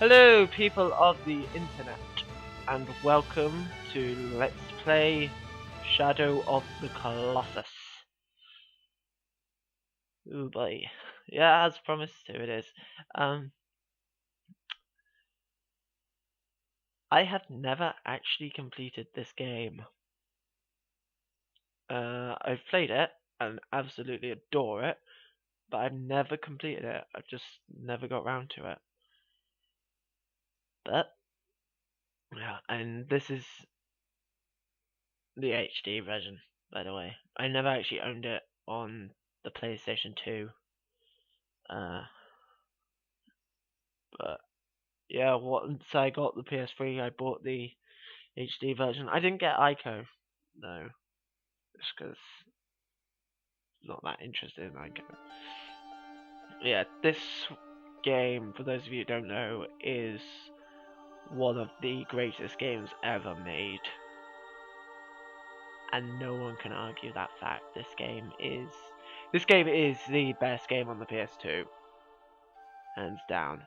Hello, people of the internet, and welcome to Let's Play Shadow of the Colossus. Ooh boy. Yeah, as promised, here it is. I have never actually completed this game. I've played it and absolutely adore it, but I've never completed it. I've just never got round to it. But, yeah, and this is the HD version, by the way. I never actually owned it on the PlayStation 2. But yeah, once I got the PS3, I bought the HD version. I didn't get Ico, no, just because I'm not that interested in Ico. Yeah, this game, for those of you who don't know, is one of the greatest games ever made, and no one can argue that fact. This game is the best game on the PS2, hands down,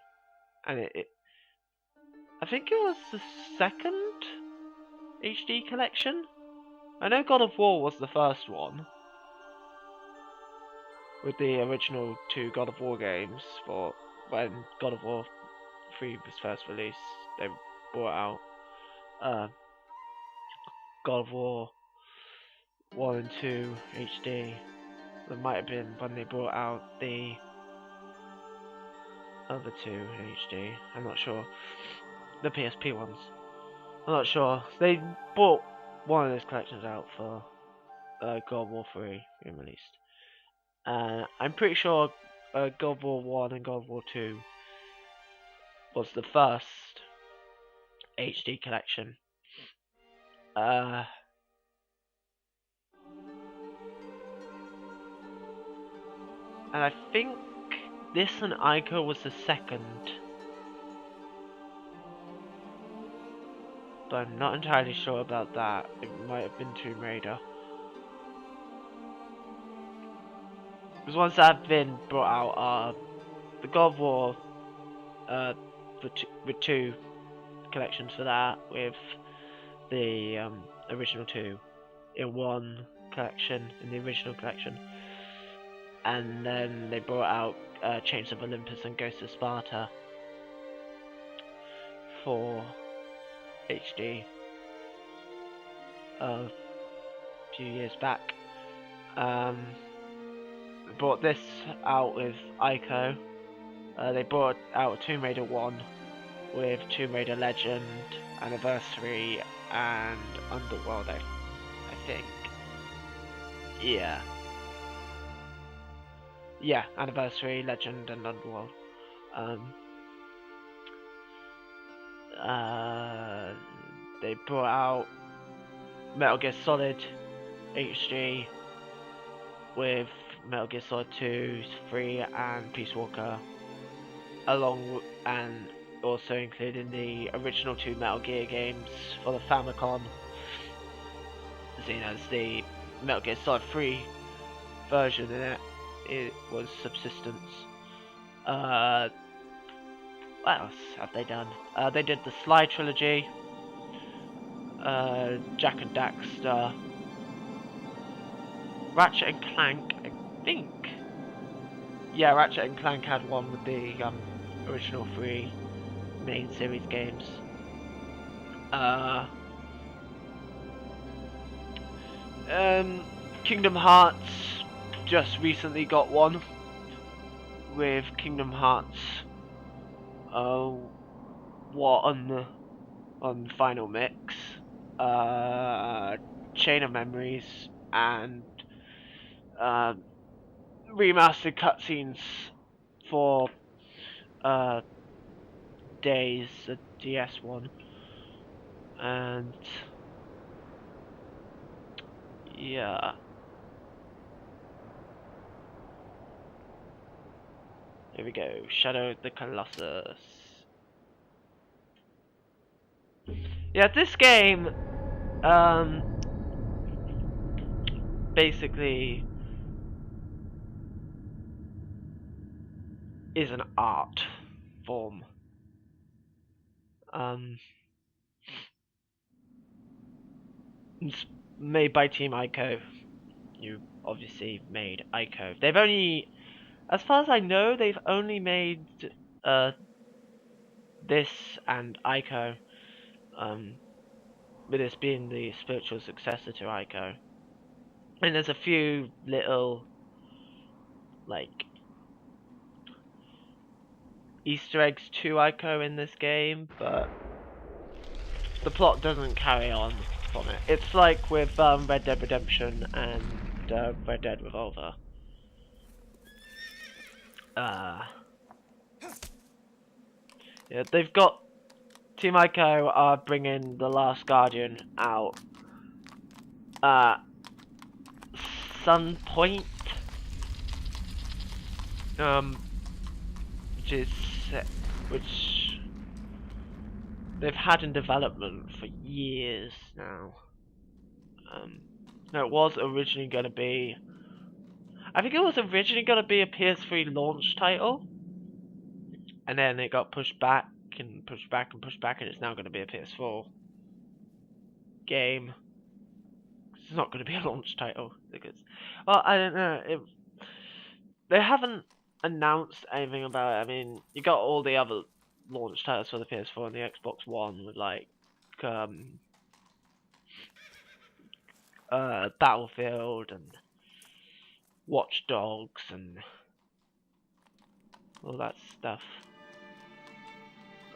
and I think it was the second HD collection. I know God of War was the first one, with the original two God of War games. For when God of War 3 was first released, they brought out uh, God of War 1 and 2 HD. That might have been when they brought out the other two in HD. I'm not sure. The PSP ones. I'm not sure. They brought one of those collections out for God of War 3 being released. I'm pretty sure God of War 1 and God of War 2 was the first HD collection. And I think this and Ico was the second. But I'm not entirely sure about that. It might have been Tomb Raider. Because ones that have been brought out are the God of War with two collections for that, with the original two in one collection, in the original collection. And then they brought out Chains of Olympus and Ghost of Sparta for HD a few years back. They brought this out with Ico. They brought out Tomb Raider 1 with Tomb Raider Legend, Anniversary, and Underworld, I think. Yeah. Yeah, Anniversary, Legend, and Underworld. They brought out Metal Gear Solid HD with Metal Gear Solid 2, 3, and Peace Walker, and also including the original two Metal Gear games for the Famicom, seen as the Metal Gear Solid 3 version in it. It was Subsistence. What else have they done? They did the Sly trilogy, Jak and Daxter, Ratchet and Clank, I think. Yeah, Ratchet and Clank had one with the original 3 main series games. Kingdom Hearts just recently got one with Kingdom Hearts what on Final Mix, Chain of Memories, and remastered cutscenes for Days, the DS one, and yeah. Here we go, Shadow of the Colossus. Yeah, this game, basically is an art form. Um, it's made by Team Ico. You obviously made Ico. They've only, as far as I know, they've only made uh this and Ico. With this being the spiritual successor to Ico. And there's a few little like Easter eggs to Ico in this game, but the plot doesn't carry on from it. It's like with Red Dead Redemption and Red Dead Revolver. Yeah, they've got Team Ico are bringing the Last Guardian out at Sun Point, which is which they've had in development for years now. No, it was originally going to be, I think it was originally going to be a PS3 launch title, and then it got pushed back and pushed back and pushed back, and it's now going to be a PS4 game. It's not going to be a launch title because, well, I don't know. They haven't announced anything about it. I mean, you got all the other launch titles for the PS4 and the Xbox One with like Battlefield and Watch Dogs and all that stuff.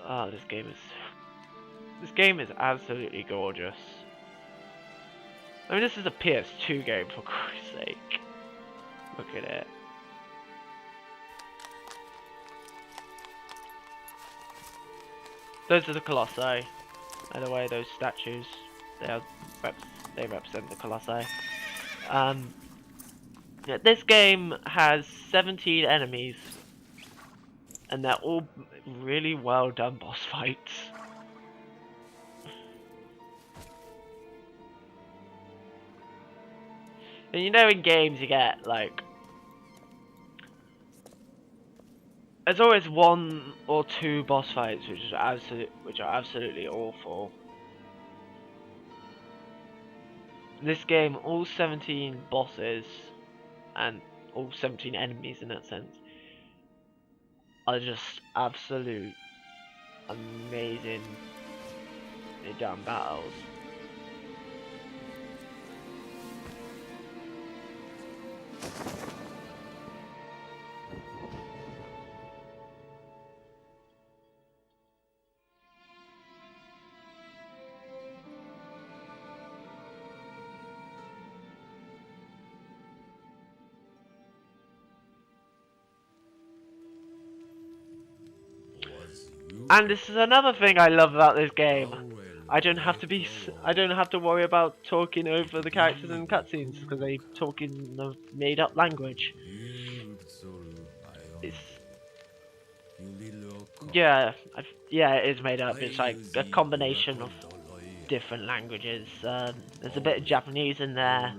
Oh, this game is absolutely gorgeous. I mean, this is a PS2 game, for Christ's sake. Look at it. Those are the colossi. By the way, those statues, they represent the colossi. Yeah, this game has 17 enemies, and they're all really well done boss fights. And you know, in games you get like, there's always one or two boss fights which are absolutely awful. In this game, all 17 bosses and all 17 enemies in that sense are just absolute amazing damn battles. And this is another thing I love about this game. I don't have to worry about talking over the characters in cutscenes because they talk in a made-up language. Yeah, it is made up. It's like a combination of different languages. There's a bit of Japanese in there.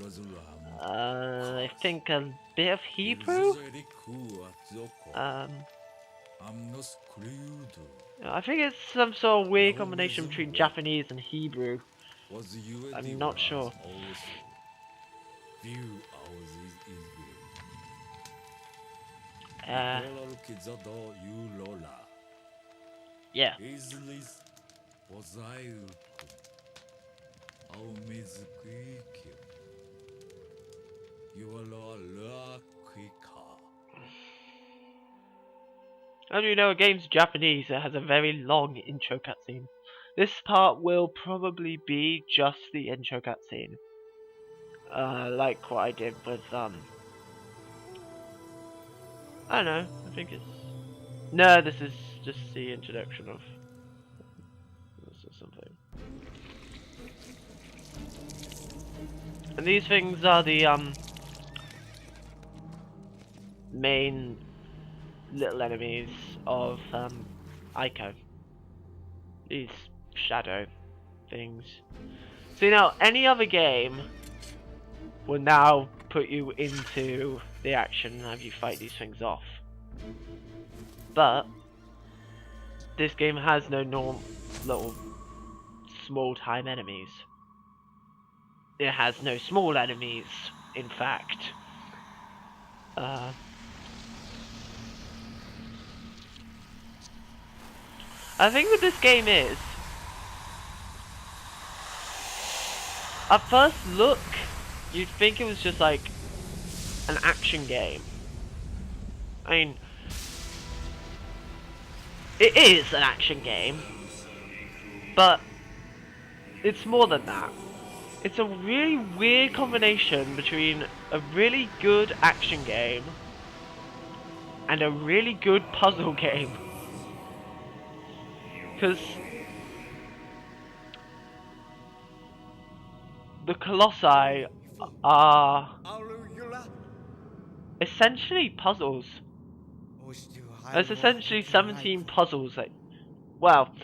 I think a bit of Hebrew. I think it's some sort of weird combination between Japanese and Hebrew. I'm not sure. Yeah. How do you know a game's Japanese? It has a very long intro cutscene. This part will probably be just the intro cutscene. Like what I did with, I don't know, I think it's... No, this is just the introduction of... This is something. And these things are the, main little enemies of Ico. These shadow things. So now any other game will now put you into the action and have you fight these things off. But this game has no little small time enemies. It has no small enemies, in fact. I think what this game is, at first look, you'd think it was just like an action game. I mean, it is an action game, but it's more than that. It's a really weird combination between a really good action game and a really good puzzle game. Because the colossi are essentially puzzles. There's essentially 17 puzzles that, well,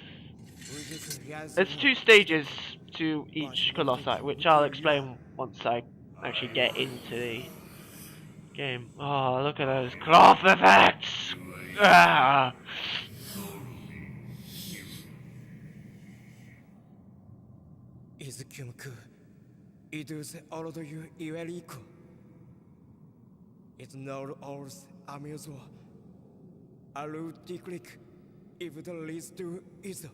there's 2 stages to each colossi, which I'll explain once I actually get into the game. Oh, look at those cloth effects! Ah. It's not all amusement. Alu click if it leads to is.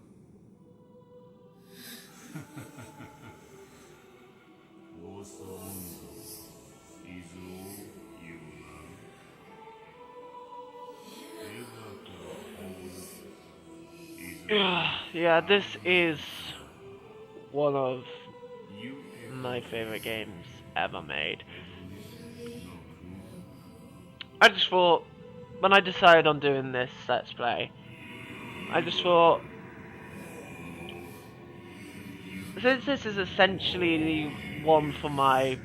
Yeah, this is one of my favorite games ever made. I just thought, when I decided on doing this Let's Play, I just thought, since this is essentially the one for my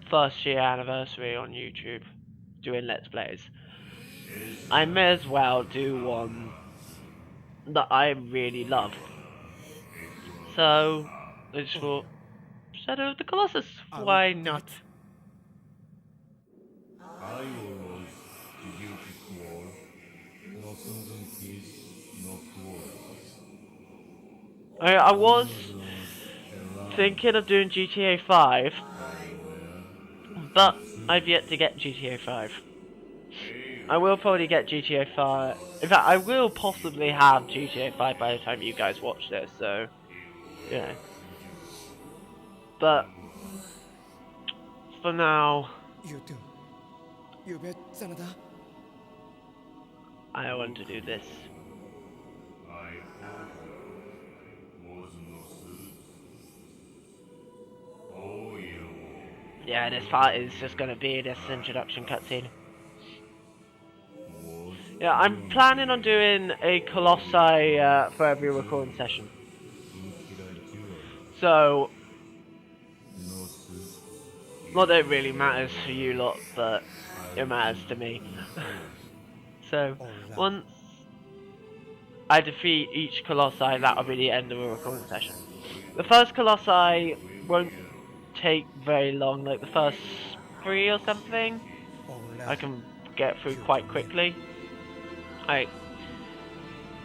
first year anniversary on YouTube, doing Let's Plays, I may as well do one that I really love. So, I just thought, Shadow of the Colossus, why not? I was thinking of doing GTA 5, but I've yet to get GTA 5. I will probably get GTA 5. In fact, I will possibly have GTA 5 by the time you guys watch this, so, yeah. But, for now, I want to do this. Yeah, this part is just going to be this introduction cutscene. Yeah, I'm planning on doing a colossi for every recording session. So, not that it really matters for you lot, but it matters to me. So, once I defeat each colossi, that'll be the end of a recording session. The first colossi won't take very long, like the first 3 or something, I can get through quite quickly.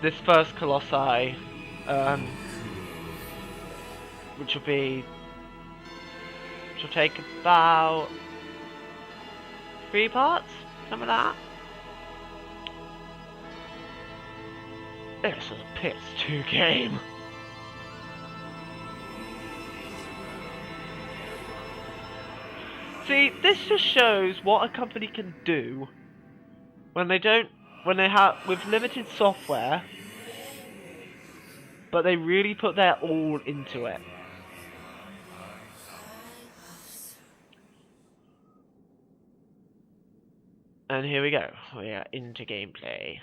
This first colossi, which will take about 3 parts, something like that. This is a PS2 game. See, this just shows what a company can do when they have with limited software, but they really put their all into it. And here we go. We are into gameplay.